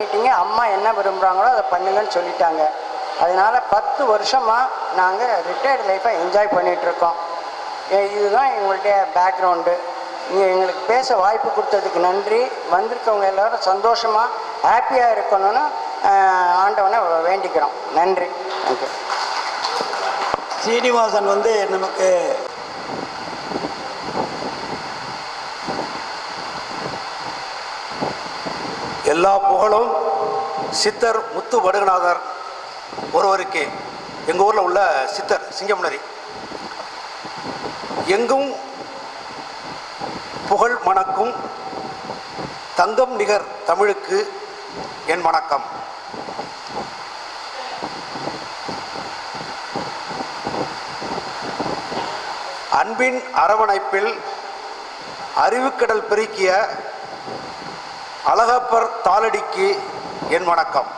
அம்மா என்ன விரும்புகிறாங்களோ அதை பண்ணுங்கன்னு சொல்லிட்டாங்க. அதனால் 10 வருஷமாக நாங்கள் ரிட்டையர்டு லைஃப்பை என்ஜாய் பண்ணிகிட்ருக்கோம். இதுதான் எங்களுடைய பேக்ரவுண்டு. நீங்கள் எங்களுக்கு பேச வாய்ப்பு கொடுத்ததுக்கு நன்றி. வந்திருக்கவங்க எல்லோரும் சந்தோஷமாக ஹாப்பியாக இருக்கணும்னு ஆண்டவனை வேண்டிக்கிறோம். நன்றி. தேங்க்யூ. சீனிவாசன் நமக்கு எல்லா புகழும் சித்தர் முத்து வடுகநாதர் ஒருவருக்கே. எங்கள் ஊரில் உள்ள சித்தர் சிங்கமுனரி. எங்கும் புகழ் மணக்கும் தங்கம் நிகர் தமிழுக்கு என் வணக்கம். அன்பின் அரவணைப்பில் அறிவுக்கடல் பெருக்கிய அழகப்பர் தாளடிக்கு என் வணக்கம்.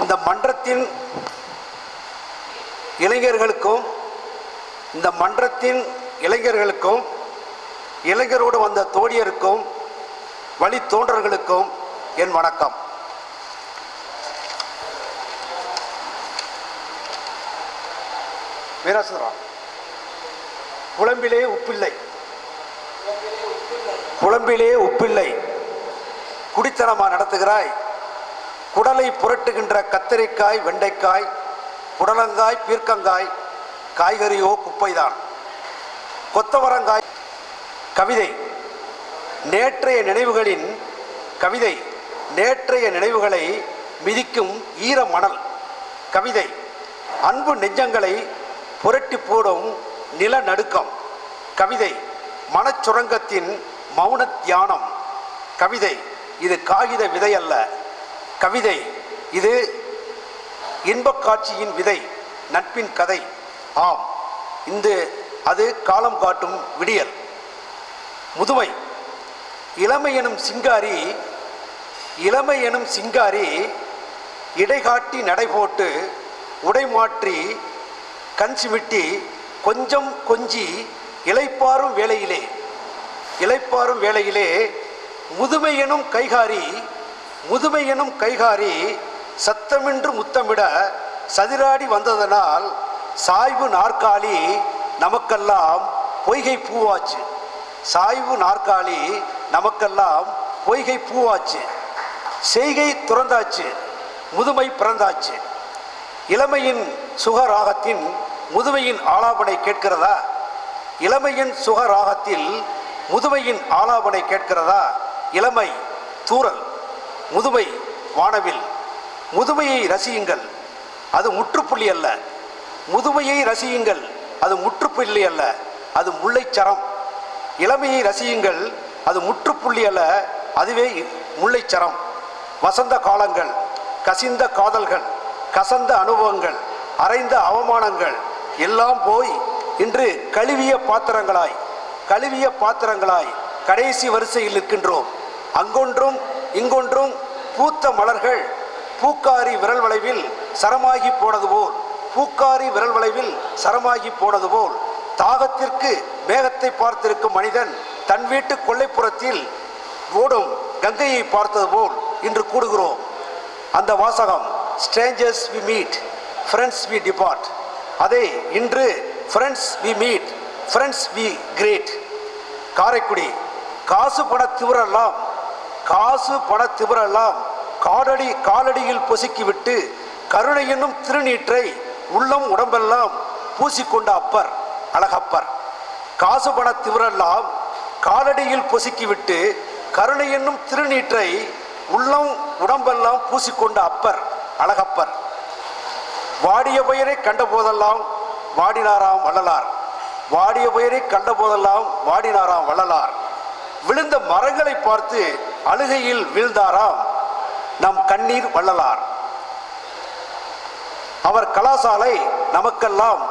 இந்த மன்றத்தின் இளைஞர்களுக்கும் இளைஞரோடு வந்த தோழியருக்கும் வழித்தோன்றர்களுக்கும் என் வணக்கம். வீரசுரா குழம்பிலே உப்பில்லை குடித்தனமா நடத்துகிறாய். குடலை புரட்டுகின்ற கத்தரிக்காய், வெண்டைக்காய், புடலங்காய், பீர்க்கங்காய், காய்கறியோ குப்பைதான். கொத்தவரங்காய். கவிதை நேற்றைய நினைவுகளை மிதிக்கும் ஈர மணல். கவிதை அன்பு நெஞ்சங்களை புரட்டி போடும் நிலநடுக்கம். கவிதை மனச்சுரங்கத்தின் மௌன தியானம். கவிதை இது காகித விதை அல்ல. கவிதை இது இன்பக் காட்சியின் விதை, நட்பின் கதை. ஆம், அது காலம் காட்டும் விடியல். முதுமை இளமை எனும் சிங்காரி இடைகாட்டி நடைபோட்டு உடை மாற்றி கண் சிமிட்டி கொஞ்சம் கொஞ்சி இளைப்பாறும் வேளையிலே முதுமை எனும் கைகாரி சத்தமின்று முத்தமிட சதிராடி வந்ததனால் சாய்வு நாற்காலி நமக்கெல்லாம் பொய்கை பூவாச்சு. செய்கை துறந்தாச்சு, முதுமை பிறந்தாச்சு. இளமையின் சுகராகத்தின் முதுமையின் ஆலாபனை கேட்கிறதா? இளமை தூறல், முதுமை வானவில். முதுமையை ரசியுங்கள், அது முற்றுப்புள்ளி அல்ல. அது முல்லைச்சரம். இளமையை ரசியுங்கள், அது முற்றுப்புள்ளி அல்ல, அதுவே முல்லைச்சரம். வசந்த காலங்கள், கசிந்த காதல்கள், கசந்த அனுபவங்கள், அரைந்த அவமானங்கள் எல்லாம் போய் இன்று கழுவிய பாத்திரங்களாய் கடைசி வரிசையில் இருக்கின்றோம். அங்கொன்றும் இங்கொன்றும் பூத்த மலர்கள் பூக்காரி விரல் வளைவில் சரமாகி போனது போல் தாகத்திற்கு மேகத்தை பார்த்திருக்கும் மனிதன் தன் வீட்டு கொல்லைப்புறத்தில் ஓடும் கங்கையை பார்த்தது போல் இன்று கூடுகிறோம். அந்த வாசகம் strangers we meet, friends we depart. அதே இன்று friends we meet, friends we great. Karaikudi காசு பண திவரெல்லாம் காலடியில் பொசுக்கிவிட்டு கருணை என்னும் திருநீற்றை உள்ளம் உடம்பெல்லாம் பூசிக்கொண்ட அப்பர் அழகப்பர். காசு பண திவரெல்லாம் காலடியில் பொசுக்கிவிட்டு கருணை என்னும் திருநீற்றை உள்ளம் உடம்பெல்லாம் பூசிக்கொண்ட அப்பர் அழகப்பர். வாடிய பயிரை கண்டபோதெல்லாம் வாடினாராம் வள்ளலார். விழுந்த மரங்களை பார்த்து அழுகையில் வீழ்ந்தாராம் நம் கண்ணீர் வள்ளலார். அவர் கலாசாலை நமக்கெல்லாம்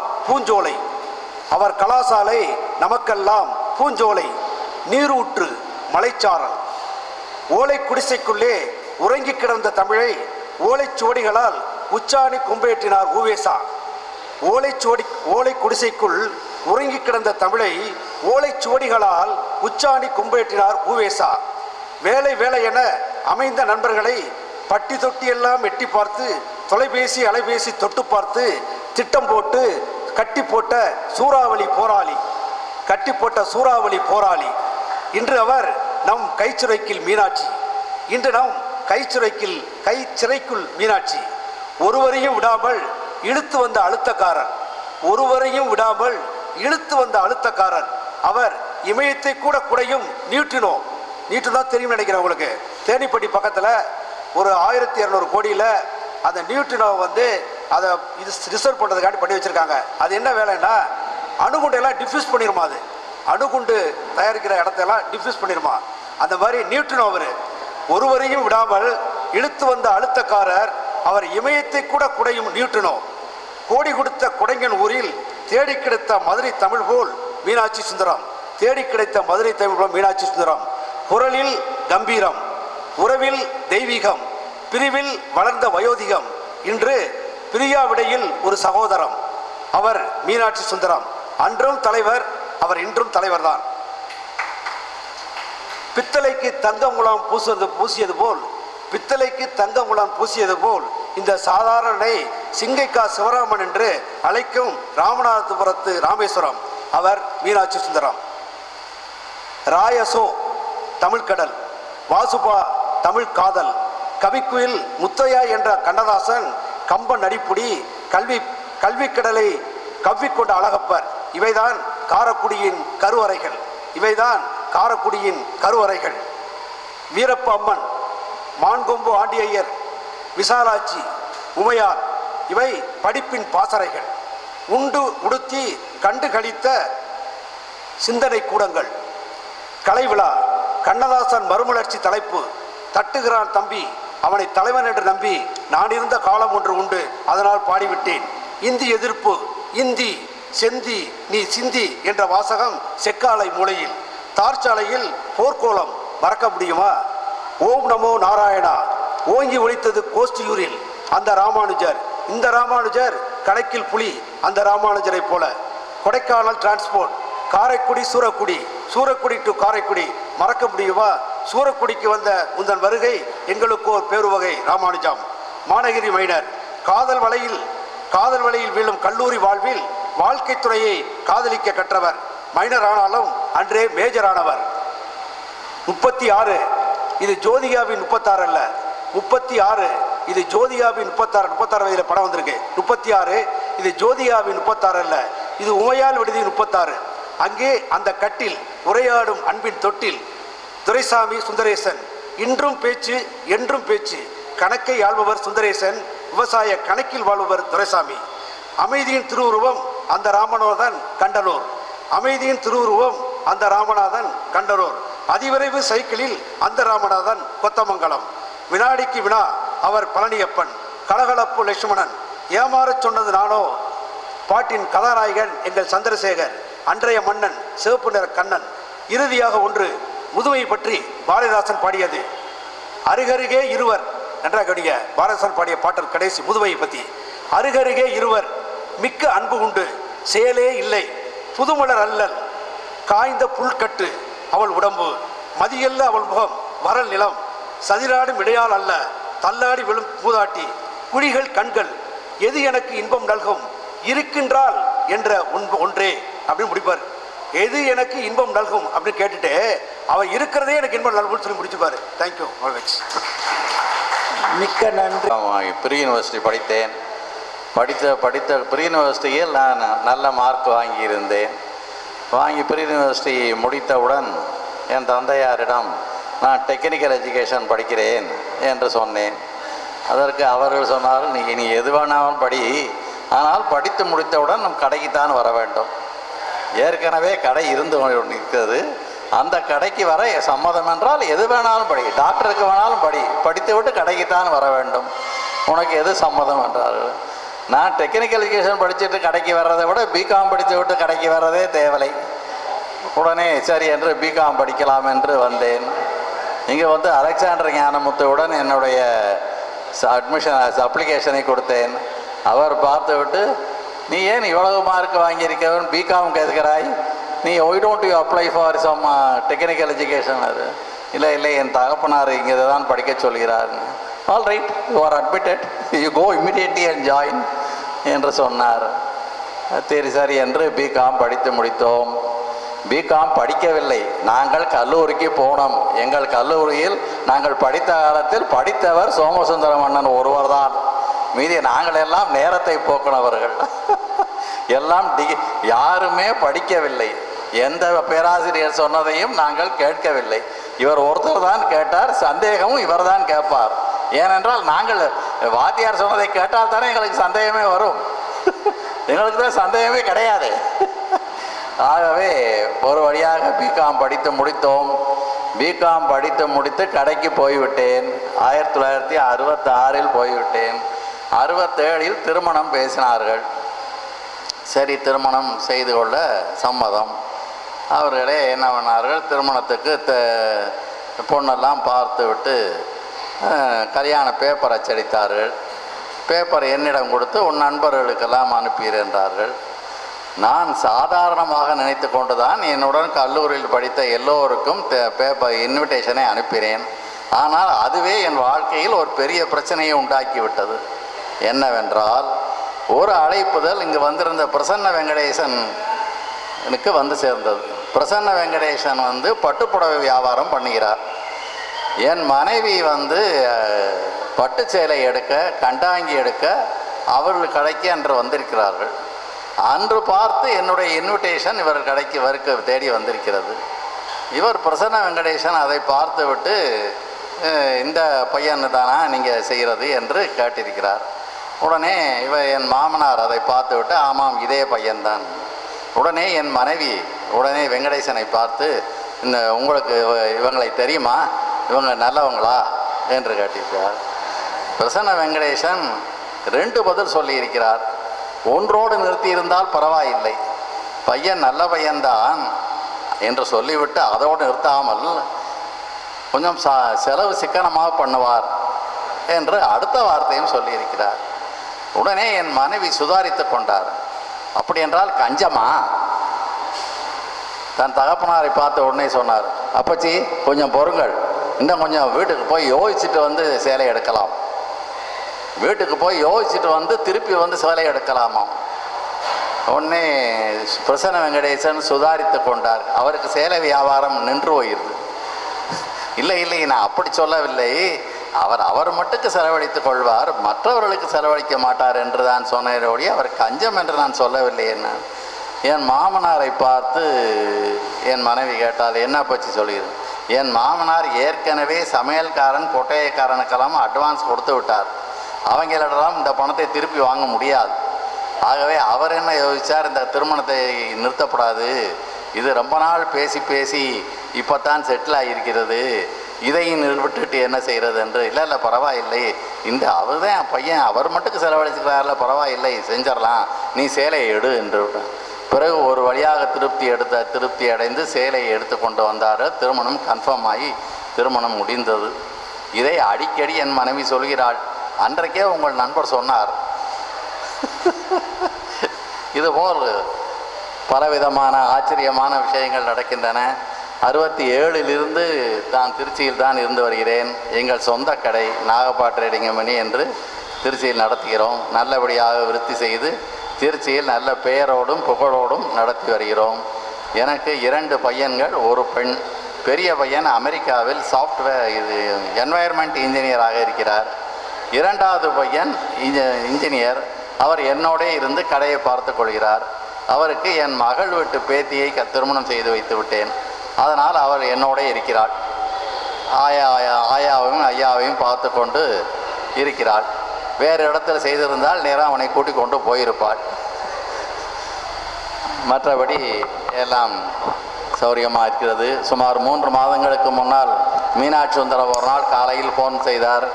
பூஞ்சோலை. நீரூற்று மலைச்சாரல். ஓலை குடிசைக்குள்ளே உறங்கி கிடந்த தமிழை ஓலைச்சுவடிகளால் உச்சாணி கொம்பேற்றினார் ஊவேசா. ஓலை குடிசைக்குள் உறங்கி கிடந்த தமிழை ஓலைச்சுவடிகளால் உச்சாணி கும்பேற்றினார் ஊவேசா. வேலை வேலை என அமைந்த நண்பர்களை பட்டி தொட்டி எல்லாம் எட்டி பார்த்து, தொலைபேசி அலைபேசி தொட்டு பார்த்து, திட்டம் போட்டு கட்டி போட்ட சூறாவளி போராளி இன்று அவர் நம் கைச்சிறைக்குள் மீனாட்சி. ஒருவரையும் விடாமல் இழுத்து வந்த அழுத்தக்காரர் அவர் இமயத்தை கூட குடையும் நியூட்ரினோ தான் தெரியும் நினைக்கிறேன் உங்களுக்கு. தேனிப்பட்டி பக்கத்தில் ஒரு 1200 கோடியில் அந்த நியூட்ரினோ வந்து அதை இது ரிசர்வ் பண்ணுறதுக்காண்டி பண்ணி வச்சுருக்காங்க. அது என்ன வேலைன்னா அணுகுண்டையெல்லாம் டிஃப்யூஸ் பண்ணிடுமா, அது அணுகுண்டு தயாரிக்கிற இடத்தையெல்லாம் டிஃப்யூஸ் பண்ணிடுமா. அந்த மாதிரி நியூட்ரினோ அவர் ஒருவரையும் விடாமல் இழுத்து வந்த அழுத்தக்காரர் அவர் இமயத்தை கூட குடையும் நியூட்ரினோ. கோடி கொடுத்த குடைங்கன் ஊரில் தேடி கிடைத்த மதுரை தமிழ் போல் மீனாட்சி சுந்தரம். குரலில் கம்பீரம், உறவில் தெய்வீகம், பிரிவில் வளர்ந்த வயோதிகம். இன்று பிரியாவிடையில் ஒரு சகோதரம். அவர் மீனாட்சி சுந்தரம். அன்றும் தலைவர், அவர் இன்றும் தலைவர்தான். பித்தளைக்கு தங்கமுலாம் பூசியது போல் இந்த சாதாரணனை சிங்கைக்கா சிவராமன் என்று அழைக்கும் ராமநாதபுரத்து ராமேஸ்வரம். அவர் மீனாட்சி சுந்தரம். ராயசோ தமிழ்கடல், வாசுபா தமிழ் காதல், கவிக்குயில் முத்தையா என்ற கண்ணதாசன், கம்பன் அடிப்புடி, கல்விக்கடலை கவ்விக்கொண்ட அழகப்பர். இவைதான் காரக்குடியின் கருவறைகள். வீரப்ப அம்மன், மான்கொம்பு ஆண்டியையர், விசாலாட்சி, உமையார் இவை படிப்பின் பாசறைகள். உண்டு உடுத்தி கண்டு கழித்த சிந்தனை கூடங்கள். கலைவிழா கண்ணதாசன் மறுமலர்ச்சி தலைப்பு. தட்டுகிறான் தம்பி, அவனை தலைவன் என்று நம்பி நான் இருந்த காலம் ஒன்று உண்டு, அதனால் பாடிவிட்டேன். இந்தி எதிர்ப்பு, இந்தி செந்தி நீ சிந்தி என்ற வாசகம் செக்காலை மூலையில். தார்ச்சாலையில் போர்க்கோளம் மறக்க முடியுமா? ஓம் நமோ நாராயணா ஓங்கி ஒலித்தது கோஷ்டியூரில். அந்த ராமானுஜர், இந்த ராமானுஜர் கணக்கில் புலி, அந்த ராமானுஜரை போல. கொடைக்கானல் டிரான்ஸ்போர்ட், காரைக்குடி சூரக்குடி டு காரைக்குடி மறக்க முடியுமா? சூரக்குடிக்கு வந்த உந்தன் வருகை எங்களுக்கு ஒரு பேருவகை ராமானுஜம். மானகிரி மைனர், காதல் வலையில் வீழும் கல்லூரி வாழ்வில் வாழ்க்கை துணையை காதலிக்க கற்றவர். மைனர் ஆனாலும் அன்றே மேஜர் ஆனவர். 36 இது ஜோதிகாவின் 36 அல்ல, 36 இது ஜோதிகாவின் 36 வயதில் படம் வந்திருக்கு. 36 இது ஜோதிகாவின் 36 அல்ல, இது உமையால் விடுதி 36. அங்கே அந்த கட்டில் உரையாடும் அன்பின் தொட்டில். துரைசாமி சுந்தரேசன், இன்றும் பேச்சு என்றும் பேச்சு. கணக்கை ஆள்பவர் சுந்தரேசன், விவசாய கணக்கில் வாழ்பவர் துரைசாமி. அமைதியின் திருவுருவம் அந்த ராமநாதன் கண்டனூர். அதிவிரைவு சைக்கிளில் அந்த ராமநாதன் கொத்தமங்கலம். வினாடிக்கு வினா அவர் பழனியப்பன். கலகலப்பு லட்சுமணன், ஏமாறச் சொன்னது நானோ பாட்டின் கதாநாயகன் எங்கள் சந்திரசேகர். அன்றைய மன்னன் சிவப்பு நிற கண்ணன். இறுதியாக ஒன்று முதுமை பற்றி பாரதிதாசன் பாடியது. அருகருகே இருவர் நன்றாக கடிக. பாரதிதாசன் பாடிய பாட்டல் கடைசி முதுமையை பற்றி. அருகருகே இருவர், மிக்க அன்பு உண்டு, செயலே இல்லை, புதுமலர் அல்லல், காய்ந்த புல்கட்டு அவள் உடம்பு, மதியல்ல அவள் முகம், வரல் நிலம், சதிராடும் இடையால் அல்ல, தள்ளாடி விழும் பூதாட்டி, குழிகள் கண்கள், எது எனக்கு இன்பம் நல்கும், இருக்கின்றால் என்ற ஒன்றே அப்படின்னு முடிப்பார். எது எனக்கு இன்பம் நல்கும் அப்படின்னு கேட்டுட்டு அவன் இருக்கிறதே எனக்கு இன்பம் நல்கும்னு சொல்லி முடிச்சுப்பாரு. தேங்க்யூ. மிக்க நன்றி. ப்ரீ யூனிவர்சிட்டி படித்தேன். படித்த ப்ரீ யூனிவர்சிட்டியில் நான் நல்ல மார்க் வாங்கியிருந்தேன். ப்ரீ யூனிவர்சிட்டி முடித்தவுடன் என் தந்தையாரிடம் நான் டெக்னிக்கல் எஜுகேஷன் படிக்கிறேன் என்று சொன்னேன். அதற்கு அவர்கள் சொன்னார்கள், நீ எது வேணாலும் படி, ஆனால் படித்து முடித்தவுடன் நம் கடைக்குத்தான் வர வேண்டும். ஏற்கனவே கடை இருந்து இருக்கிறது, அந்த கடைக்கு வர சம்மதம் என்றால் எது வேணாலும் படி, டாக்டருக்கு வேணாலும் படித்து விட்டு கடைக்குத்தான் வர வேண்டும், உனக்கு எது சம்மதம் என்றார்கள். நான் டெக்னிக்கல் எஜுகேஷன் படிச்சுட்டு கடைக்கு வர்றதை விட பிகாம் படித்து விட்டு கடைக்கு வர்றதே தேவலை. உடனே சரி என்று பிகாம் படிக்கலாம் என்று வந்தேன். இங்கே வந்து அலெக்சாண்டர் ஞானமுத்துவுடன் என்னுடைய அட்மிஷன் அப்ளிகேஷனை கொடுத்தேன். அவர் பார்த்து விட்டு, நீ ஏன் இவ்வளவு மார்க் வாங்கியிருக்கவன் பிகாம் கேட்கிறாய், நீ why don't you apply for some technical education. அது இல்லை இல்லை என் தகப்பனார் இங்கே தான் படிக்க சொல்கிறார். All right, you are admitted, you go immediately and join என்று சொன்னார். சரி சரி என்று பிகாம் படித்து முடித்தோம். பிகாம் படிக்கவில்லை, நாங்கள் கல்லூரிக்கு போனோம். எங்கள் கல்லூரியில் நாங்கள் படித்த காலத்தில் படித்தவர் சோமசுந்தர மன்னன் ஒருவர் தான். மீதி நாங்கள் எல்லாம் நேரத்தை போக்கினவர்கள். எல்லாம் யாருமே படிக்கவில்லை. எந்த பேராசிரியர் சொன்னதையும் நாங்கள் கேட்கவில்லை. இவர் ஒருத்தர் தான் கேட்டார், சந்தேகமும் இவர் தான் கேட்பார். ஏனென்றால் நாங்கள் வாத்தியார் சொன்னதை கேட்டால் தானே எங்களுக்கு சந்தேகமே வரும். எங்களுக்கு தான் சந்தேகமே கிடையாது. ஆகவே ஒரு வழியாக பிகாம் படித்து முடித்தோம். பிகாம் படித்து முடித்து கடைக்கு போய்விட்டேன். 1966 போய்விட்டேன். 67 திருமணம் பேசினார்கள். சரி, திருமணம் செய்து கொள்ள சம்மதம். அவர்களே என்ன பண்ணார்கள், திருமணத்துக்கு பொண்ணெல்லாம் பார்த்து விட்டு கல்யாண பேப்பர் அச்சடித்தார்கள். பேப்பர் என்னிடம் கொடுத்து உன் நண்பர்களுக்கெல்லாம் அனுப்பீர் என்றார்கள். நான் சாதாரணமாக நினைத்து கொண்டு தான் என்னுடன் கல்லூரியில் படித்த எல்லோருக்கும் பேப்பர் இன்விடேஷனை அனுப்பினேன். ஆனால் அதுவே என் வாழ்க்கையில் ஒரு பெரிய பிரச்சனையை உண்டாக்கிவிட்டது. என்னவென்றால், ஒரு அழைப்புதல் இங்கு வந்திருந்த பிரசன்ன வெங்கடேசனுக்கு வந்து சேர்ந்தது. பிரசன்ன வெங்கடேசன் பட்டுப்புடவை வியாபாரம் பண்ணுகிறார். என் மனைவி பட்டு சேலை எடுக்க, கண்டாங்கி எடுக்க அவர்கள் கடைக்கு அன்று வந்திருக்கிறார்கள். அன்று பார்த்து என்னுடைய இன்விடேஷன் இவர் கடைக்கு வர்க்க தேடி வந்திருக்கிறது. இவர் பிரசன்ன வெங்கடேசன் அதை பார்த்து விட்டு, இந்த பையன் தானா நீங்கள் செய்கிறது என்று கேட்டிருக்கிறார். உடனே என் மாமனார் அதை பார்த்து விட்டு, ஆமாம் இதே பையன்தான். உடனே என் மனைவி உடனே வெங்கடேசனை பார்த்து, உங்களுக்கு இவங்களை தெரியுமா, இவங்க நல்லவங்களா என்று கேட்டிருக்கிறார். பிரசன்ன வெங்கடேசன் 2 பதில் சொல்லியிருக்கிறார். ஒன்றோடு நிறுத்தியிருந்தால் பரவாயில்லை, பையன் நல்ல பையன்தான் என்று சொல்லிவிட்டு அதோடு நிறுத்தாமல் கொஞ்சம் செலவு சிக்கனமாக பண்ணுவார் என்று அடுத்த வார்த்தையும் சொல்லியிருக்கிறார். உடனே என் மனைவி சுதாரித்து கொண்டார். அப்படி என்றால் கஞ்சமா? தன் தகப்பனாரை பார்த்த உடனே சொன்னார், அப்பச்சி கொஞ்சம் பொறுங்கள், இன்னும் கொஞ்சம் வீட்டுக்கு போய் யோசிச்சுட்டு சேலை எடுக்கலாம். வீட்டுக்கு போய் யோசிச்சுட்டு திருப்பி சேலை எடுக்கலாமா? உடனே பிரசன்ன வெங்கடேசன் சுதாரித்து கொண்டார். அவருக்கு சேலை வியாபாரம் நின்று போயிருது. இல்லை இல்லை, நான் அப்படி சொல்லவில்லை, அவர் மட்டுக்கு செலவழித்து கொள்வார், மற்றவர்களுக்கு செலவழிக்க மாட்டார் என்று தான் சொன்னதோடைய அவர் கஞ்சம் என்று நான் சொல்லவில்லை. என்ன என் மாமனாரை பார்த்து என் மனைவி கேட்டால், என்ன பற்றி சொல்கிறது? என் மாமனார் ஏற்கனவே சமையல்காரன் கொட்டையக்காரனுக்கெல்லாம் அட்வான்ஸ் கொடுத்து விட்டார். அவங்களிடம் இந்த பணத்தை திருப்பி வாங்க முடியாது. ஆகவே அவர் என்ன யோசித்தார், இந்த திருமணத்தை நிறுத்தப்படாது, இது ரொம்ப நாள் பேசி பேசி இப்போ தான் செட்டில் ஆகியிருக்கிறது, இதையும் விட்டுட்டு என்ன செய்கிறது என்று. இல்லை இல்லை பரவாயில்லை, அவர் தான் என் பையன், அவர் மட்டுக்கு செலவழிச்சுக்கிறாரில்ல, பரவாயில்லை செஞ்சிடலாம், நீ சேலையை எடு என்று விட்டார். பிறகு ஒரு வழியாக திருப்தி அடைந்து சேலையை எடுத்து கொண்டு வந்தார்கள். திருமணம் கன்ஃபார்ம் ஆகி திருமணம் முடிந்தது. இதை அடிக்கடி என் மனைவி சொல்கிறாள். அன்றைக்கே உங்கள் நண்பர் சொன்னார். இதுபோல் பலவிதமான ஆச்சரியமான விஷயங்கள் நடக்கின்றன. 67 தான் திருச்சியில் தான் இருந்து வருகிறேன். எங்கள் சொந்த கடை நாகப்பா ட்ரேடிங் கம்பெனி என்று திருச்சியில் நடத்துகிறோம். நல்லபடியாக விருத்தி செய்து திருச்சியில் நல்ல பெயரோடும் புகழோடும் நடத்தி வருகிறோம். எனக்கு 2 பையன்கள், ஒரு பெண். பெரிய பையன் அமெரிக்காவில் என்வாயர்மெண்ட் இன்ஜினியராக இருக்கிறார். 2வது பையன் இன்ஜினியர். அவர் என்னோடே இருந்து கடையை பார்த்து கொள்கிறார். அவருக்கு என் மகள் வீட்டு பேத்தியை திருமணம் செய்து வைத்து விட்டேன். அதனால் அவர் என்னோடே இருக்கிறாள். ஆயாவையும் ஐயாவையும் பார்த்து கொண்டு இருக்கிறாள். வேறு இடத்துல செய்திருந்தால் நேராக அவனை கூட்டிக் கொண்டு போயிருப்பாள். மற்றபடி எல்லாம் சௌரியமாக இருக்கிறது. சுமார் 3 மாதங்களுக்கு முன்னால் மீனாட்சி சுந்தரம் ஒரு நாள் காலையில் ஃபோன் செய்தார்.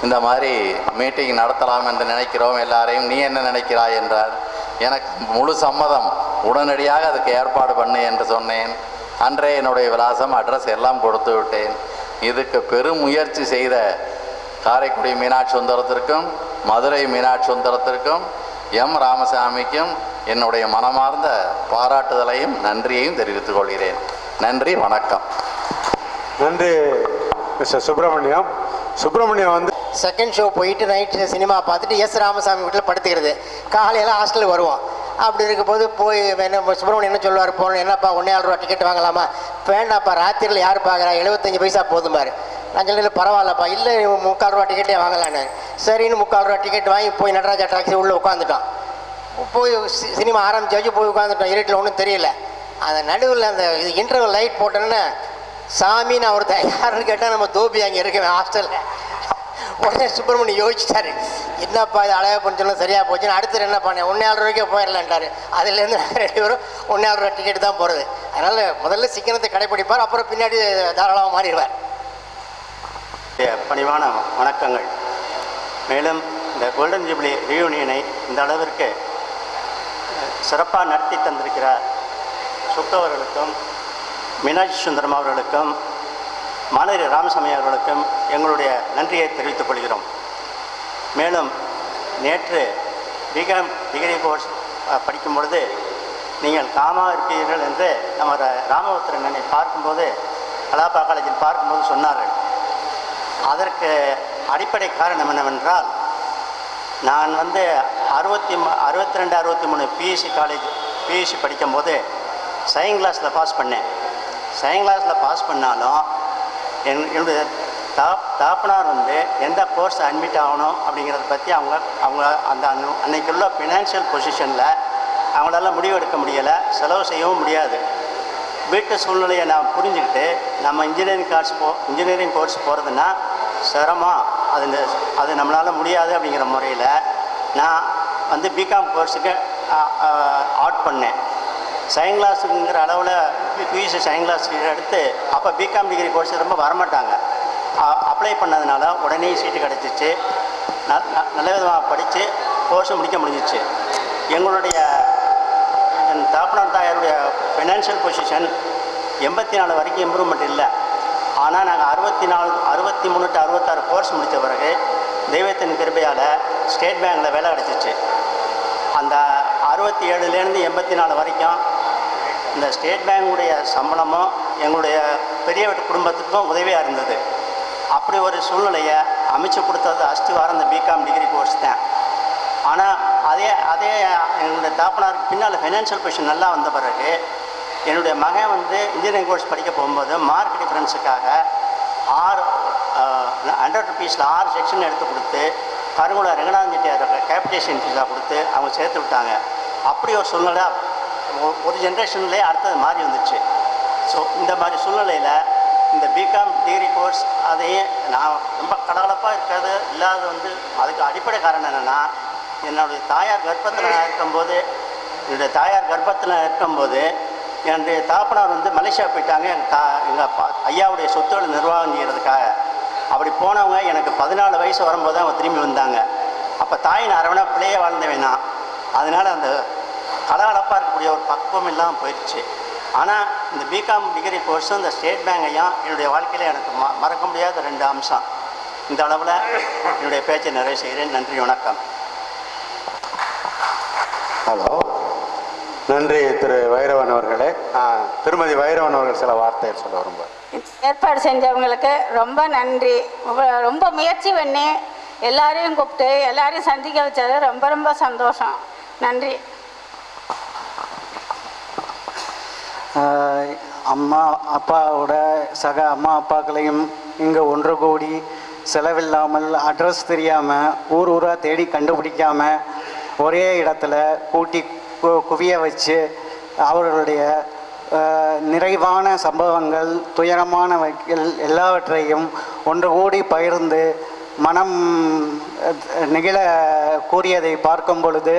இந்த மாதிரி மீட்டிங் நடத்தலாம் என்று நினைக்கிறோம் எல்லாரையும், நீ என்ன நினைக்கிறாய் என்றார். எனக்கு முழு சம்மதம், உடனடியாக அதுக்கு ஏற்பாடு பண்ணு என்று சொன்னேன். அன்றே என்னுடைய விலாசம் அட்ரஸ் எல்லாம் கொடுத்து விட்டேன். இதுக்கு பெரும் முயற்சி செய்த காரைக்குடி மீனாட்சி சுந்தரத்திற்கும் மதுரை மீனாட்சி சுந்தரத்திற்கும் எம் ராமசாமிக்கும் என்னுடைய மனமார்ந்த பாராட்டுதலையும் நன்றியையும் தெரிவித்துக் கொள்கிறேன். நன்றி, வணக்கம். நன்றி மிஸ்டர் சுப்பிரமணியம். சுப்பிரமணியம் வந்து செகண்ட் ஷோ போயிட்டு நைட்டு சினிமா பார்த்துட்டு எஸ் ராமசாமி வீட்டில் படுத்துக்கிறது, காலையில் ஹாஸ்டலுக்கு வருவோம். அப்படி இருக்கும்போது போய் என்ன சுப்பிரமணியம் என்ன சொல்லுவார், போகணும் என்னப்பா 1.5 ரூபா டிக்கெட் வாங்கலாமா? வேண்டாப்பா, ராத்திரியில் யார் பார்க்குறா, 75 பைசா போதுமாரு. நான் சொல்லி பரவாயில்லப்பா, இல்லை 3/4 ரூபா டிக்கெட்டே வாங்கலான்னு. சரின்னு 3/4 ரூபா டிக்கெட் வாங்கி போய் நடராஜா டாக்ஸி உள்ளே உட்காந்துட்டோம். போய் சினிமா ஆரம்பிச்சு போய் உட்காந்துட்டோம். இருட்டில் ஒன்றும் தெரியல. அந்த நடுவில் அந்த இன்டர்வல் லைட் போட்டோன்னே சாமின்னு ஒருத்தன் யாருன்னு கேட்டால் நம்ம தோபி அங்கே இருக்கேன் ஹாஸ்டலில். உடனே சுப்பிரமணியம் யோசிச்சிட்டாரு, என்னப்பா இது அழகாக பண்ண சொன்னால் சரியாக போச்சுன்னு. அடுத்து என்ன பண்ணேன், 1.5 ரூபாய்க்கே போயிடலான்ட்டாரு. அதுலேருந்து நாங்கள் 2 பேரும் 1.5 ரூபா டிக்கெட் தான் போகிறது. அதனால் முதல்ல சிக்கனத்தை கடைப்பிடிப்பார், அப்புறம் பின்னாடி தாராளமாக மாறிடுவார். பணிவான வணக்கங்கள். மேலும் இந்த கோல்டன் ஜூப்ளி ரீயூனியனை இந்த அளவிற்கு சிறப்பாக நடத்தி தந்திருக்கிற சுப்பு அவர்களுக்கும், மீனாட்சி சுந்தரம் அவர்களுக்கும், மானரி ராமசாமி அவர்களுக்கும் எங்களுடைய நன்றியை தெரிவித்துக் கொள்கிறோம். மேலும் நேற்று பிகாம் டிகிரி கோர்ஸ் படிக்கும் பொழுது நீங்கள் காமாக இருப்பீர்கள் என்று நம்ம ராமபுத்திரனை பார்க்கும்போது, கலாபா காலேஜில் பார்க்கும்போது சொன்னார்கள். அதற்கு அடிப்படை காரணம் என்னவென்றால், நான் வந்து 62 63 பியூசி படிக்கும்போது செகண்ட் கிளாஸில் பாஸ் பண்ணேன். செகண்ட் கிளாஸில் பாஸ் பண்ணாலும் என்னுடைய தாப்பனார் வந்து எந்த கோர்ஸ் அட்மிட் ஆகணும் அப்படிங்கிறத பற்றி அவங்க அந்த அன்னைக்குள்ள ஃபினான்ஷியல் பொசிஷனில் அவங்களால முடிவு எடுக்க முடியலை, செலவு செய்யவும் முடியாது. வீட்டு சூழ்நிலையை நான் புரிஞ்சுக்கிட்டு நம்ம இன்ஜினியரிங் கோர்ஸ் போகிறதுனா சிரமம், அது நம்மளால் முடியாது அப்படிங்கிற முறையில் நான் வந்து பிகாம் கோர்ஸுக்கு ஆட் பண்ணேன். செகண்ட் கிளாஸுங்கிற அளவில் பியூசி செகண்ட் கிளாஸ் எடுத்து அப்போ பிகாம் டிகிரி கோர்ஸ் ரொம்ப வரமாட்டாங்க. அப்ளை பண்ணதுனால உடனே சீட்டு கிடச்சிச்சு. நல்ல விதமாக படித்து கோர்ஸும் முடிக்க முடிஞ்சிச்சு. என் தாப்பனார் தாயாருடைய ஃபினான்ஷியல் பொசிஷன் 84 வரைக்கும் இம்ப்ரூவ்மெண்ட் இல்லை. ஆனால் நாங்கள் 63 to 66 கோர்ஸ் முடித்த பிறகு தெய்வத்தின் கிருபையால் ஸ்டேட் பேங்கில் வேலை கிடச்சிச்சு. அந்த 67லேருந்து 84 வரைக்கும் இந்த ஸ்டேட் பேங்குடைய சம்பளமும் எங்களுடைய பெரிய குடும்பத்துக்கும் உதவியாக இருந்தது. அப்படி ஒரு சூழ்நிலையை அமைச்சு கொடுத்தது அஸ்திவாரம் இந்த பிகாம் டிகிரி கோர்ஸ் தான். ஆனால் அதே என்னுடைய தாப்பனாருக்கு பின்னால் ஃபைனான்ஷியல் பொசிஷன் நல்லா வந்த பிறகு என்னுடைய மகன் வந்து இன்ஜினியரிங் கோர்ஸ் படிக்க போகும்போது மார்க் டிஃப்ரென்ஸுக்காக 100 ருபீஸில் 6 செக்ஷன் எடுத்து கொடுத்து கருங்குள ரெங்கநாதன் செட்டியார் கேபிடேஷன் ஃபீஸாக கொடுத்து அவங்க சேர்த்து விட்டாங்க. அப்படி ஒரு சூழ்நிலை ஒரு ஜென்ரேஷன்லேயே அடுத்தது மாறி வந்துச்சு. ஸோ இந்த மாதிரி சூழ்நிலையில் இந்த பிகாம் டிகிரி கோர்ஸ் அதையே நான் ரொம்ப கடகலப்பாக இருக்காது இல்லாத வந்து அதுக்கு அடிப்படை காரணம் என்னென்னா, என்னுடைய தாயார் கர்ப்பத்தில் இருக்கும்போது என்னுடைய தாப்பனார் வந்து மலேசியா போயிட்டாங்க. எங்கள் ஐயாவுடைய சொத்துக்களை நிர்வாகம் செய்கிறதுக்காக. அப்படி போனவங்க எனக்கு 14 வயசு வரும்போது அவங்க திரும்பி வந்தாங்க. அப்போ தாயின் அரவணை பிள்ளையே வாழ்ந்தவேனா, அதனால் அந்த கலகலப்பாக இருக்கக்கூடிய ஒரு பக்குவம் இல்லாமல் போயிடுச்சு. ஆனால் இந்த பிகாம் டிகிரி கோர்ஸும் இந்த ஸ்டேட் பேங்கையும் என்னுடைய வாழ்க்கையில் எனக்கு மறக்க முடியாத 2 அம்சம். இந்த அளவில் என்னுடைய பேச்சை நிறைவு செய்கிறேன். நன்றி, வணக்கம். ஹலோ, நன்றி திரு வைரவன் அவர்களே. திருமதி வைரவன் அவர்கள் சில வார்த்தை சொல்ல விரும்புகிறேன். ஏற்பாடு செஞ்சவங்களுக்கு ரொம்ப நன்றி. ரொம்ப முயற்சி பண்ணி எல்லாரையும் கூப்பிட்டு எல்லாரையும் சந்திக்க வச்சது ரொம்ப ரொம்ப சந்தோஷம். நன்றி. அம்மா அப்பாவோட சக அம்மா அப்பாக்களையும் இங்கே ஒன்று கூடி செலவில்லாமல் அட்ரஸ் தெரியாமல் ஊராக தேடி கண்டுபிடிக்காமல் ஒரே இடத்துல கூட்டி குவிய வச்சு அவர்களுடைய நிறைவான சம்பவங்கள், துயரமான எல்லாவற்றையும் ஒன்று கூடி பகிர்ந்து மனம் நெகிழ கூறியதை பார்க்கும் பொழுது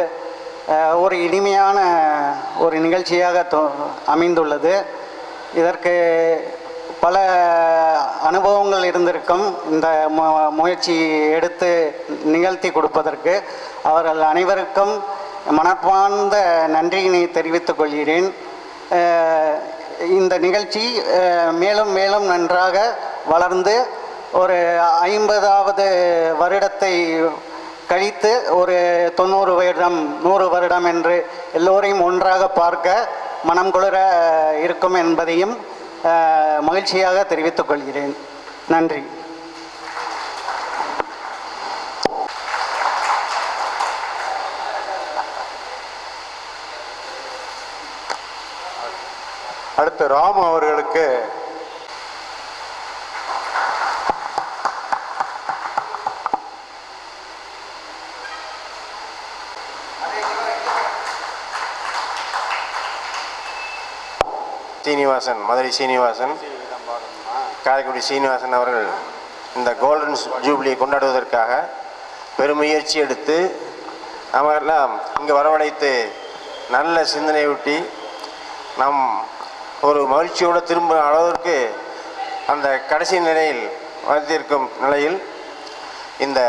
ஒரு இனிமையான ஒரு நிகழ்ச்சியாக அமைந்துள்ளது. இதற்கு பல அனுபவங்கள் இருந்திருக்கும். இந்த முயற்சி எடுத்து நிகழ்த்தி கொடுப்பதற்கு அவர்கள் அனைவருக்கும் மனப்பார்ந்த நன்றியினை தெரிவித்துக் கொள்கிறேன். இந்த நிகழ்ச்சி மேலும் மேலும் நன்றாக வளர்ந்து ஒரு 50வது வருடத்தை கழித்து ஒரு 90 வருடம் 100 வருடம் என்று எல்லோரையும் ஒன்றாக பார்க்க மனம் குளிர இருக்கும் என்பதையும் மகிழ்ச்சியாக தெரிவித்துக் கொள்கிறேன். நன்றி. அடுத்து ராமு அவர்களுக்கு சீனிவாசன், மதுரை சீனிவாசன், காரைக்குடி சீனிவாசன் அவர்கள் இந்த கோல்டன் ஜூப்ளியை கொண்டாடுவதற்காக பெருமுயற்சி எடுத்து அவரெல்லாம் இங்கே வரவழைத்து நல்ல சிந்தனை ஊட்டி நம் ஒரு மகிழ்ச்சியோடு திரும்ப அளவிற்கு அந்த கடைசி நிலையில் வந்திருக்கும் நிலையில் இந்த